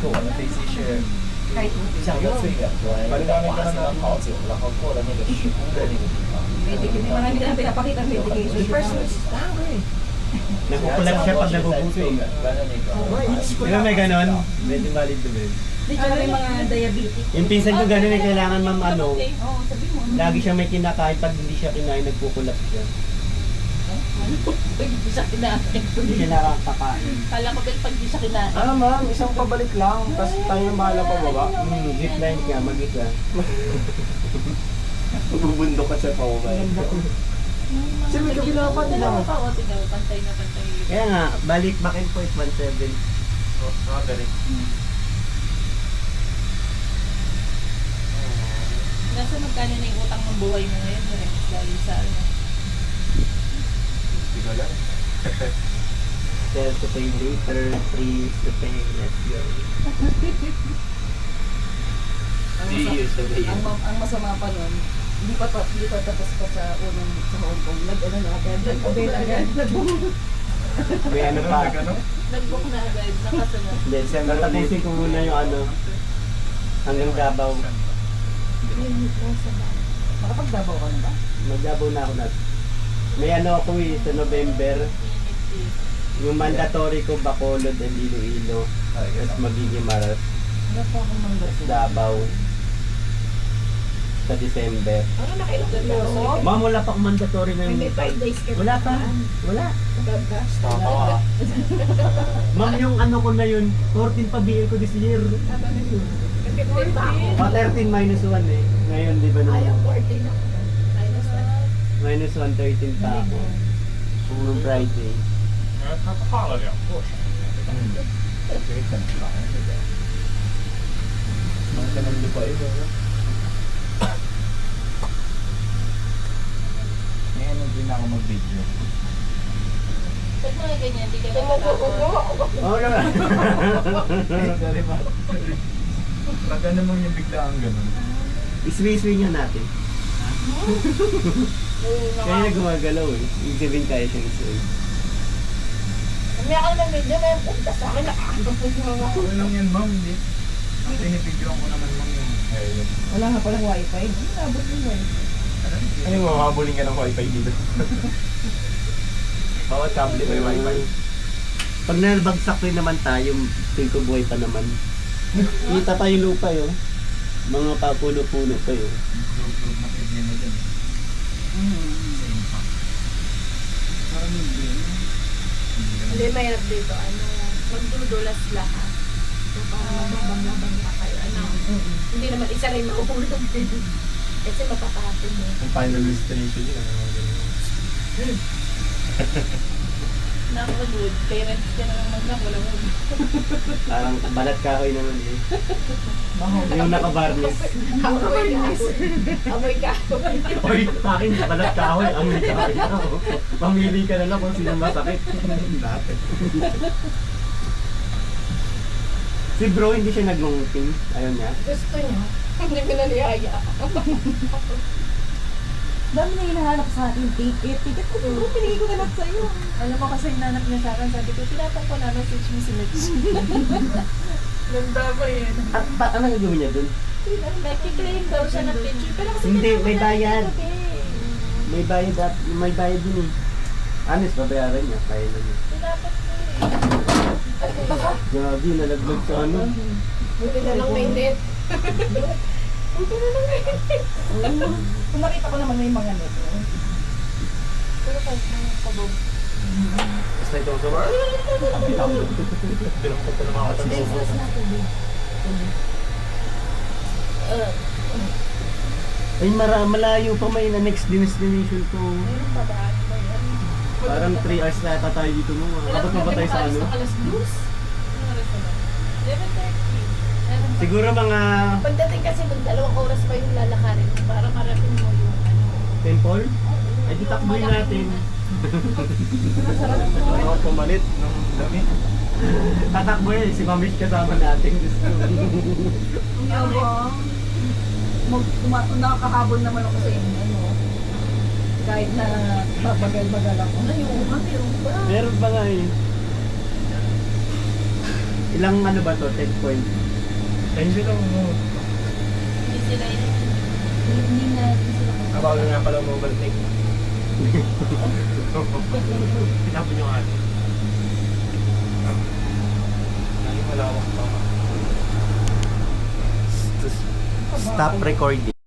我们飞机是像个最远端滑行了好久，然后过了那个施工的那个地方。 Marami na pinapakita ang medication. Nagkukulat siya pag nagubuto. 最远端的那个。 Di ba may ganon? Medyo valid to ba? Ano may mga diabetic? Yung pinsan ko gano'n eh, kailangan ma'am ano, Oo, sabi mo. lagi siya may kinakain pag hindi siya kinain, nagkukulat siya. Pag di siya kinain. Hindi siya nakakakain. Kala ko din pag di siya kinain. Ah, ma'am, isang pabalik lang. Tapos tayo yung bahala pa baba. Zipline ka, mag-isa. Bubundok ka sa pababa. Kasi may kabila pa din Dalawa ako. pa, o tingnan mo, pantay na pantay. Kaya nga, balik back and forth 1.7. Strawberry. Nasa magkano na yung utang ng buhay mo ngayon, Rex? Dahil sa ano? Hindi ko alam. Sell to pay later, free to pay, let's go. Ang masama pa nun, hindi pa tapos pa sa unang sa Hong Kong. Nag-ano na agad, nag-avail agad. May ano pa. Nag-book na agad, nakasunod. Hindi, tatapusin ko muna yung ano, hanggang Davao. Makapag-Davao ka na ba? Mag-Davao na ako na. May ano ako eh, sa November. Yung mandatory ko, Bacolod and Iloilo. Tapos magiging Maras, Wala pa akong mandato. Davao. Sa December. Ano nakailan ka na? Ma'am, wala pa akong mandatory na May 5 days ka. Wala pa. Wala. Stop ako. Ma'am, yung ano ko na yun, 14 pa BL ko this year. Pa 13 minus 1 eh. Ngayon, di ba na? Ayaw 14 na. Minus 1, 13 pa ako. Kung Friday. 他跨了2座山。这个很长这个。Mga ganun di pa ito. Ngayon hindi na ako mag-video. Pag mga ganyan, di ka nakatakot. Oo naman. Sorry ba? Pag ano mo yung biglaan ganun. Iswi-iswi nyo natin. Kaya na gumagalaw eh. Ibig sabihin kaya siyang iswi. May ako na medyo, may punta sa akin na Okay lang yan ma'am. Hindi. Ang pinipigyan ko naman ma'am yung hair. Wala nga palang wifi. Nabot mo eh. Ano mo, mahabulin ka ng wifi dito. Bawat tablet may wifi. Pag nalbagsak rin naman tayo, feel ko buhay pa naman. Kita pa yung lupa yun. Mga papuno-puno pa yun. Group na pigyan mo dyan. Sa impact. Parang hindi. Hindi, mahirap dito. Magdudulas lahat. So, parang mababang-labang pa kayo. Hindi naman isa rin mauulog din. Kasi mapapahapin mo. Ang final destination yun. Nakawood, parents ka na naman na, walang wood. Parang balat kahoy naman eh. Yung nakabarnis. Amoy ka. Amoy ka. Oy, akin balat kahoy, amoy kahoy ako. Pamili ka na lang kung sino masakit. Dati. Si bro, hindi siya naglungting. Ayaw niya. Gusto niya. Hindi ko na niyaya. Dami na hinahanap sa akin, ticket. Ticket ko, bro, pinigay ko na lang sa'yo. Alam mo kasi nanap niya sa akin, sabi ko, tinatang ko na message mo si Mitch. Ganda pa yun. At ano ang gawin niya dun? Nagkiklaim daw siya ng picture, pero kasi Hindi, tinawag may namin bayad. kagabi. May bayad din eh. Honest, babayaran niya. Kaya na niya. Tinatang ko eh. Grabe, nalaglag sa ano. Buti na lang may net. Buti na lang may net. Kung nakita ko naman may mga net. Pero kahit mga kabog. Basta ito sa bar. Pinamukot ko na mga katanong. Business na tubig. Ay, malayo pa may na next destination ko. Meron pa ba? Ano ba yan? Parang 3 hours na yata tayo dito mo. Abot na ba tayo sa ano? Alas 2. Ano oras na ba? 11:30. Siguro mga Pagdating kasi ng 2 oras pa yung lalakarin para marating mo yung ano. temple. Ay, di takboy natin. Ano ako pumalit ng dami. Tatakboy, si Mamish kasama natin. Ang yabang. Nakakahabol naman ako sa inyo. Ano, kahit na mabagal-bagal ako. Ayun, meron ba? Meron pa nga eh. Ilang ano ba to? 10 points? Ayun sila, Hindi sila yun. Hindi na sila Abawal nga pala mobile take. Pinapon yung atin. Lagi malawak pa. Stop recording.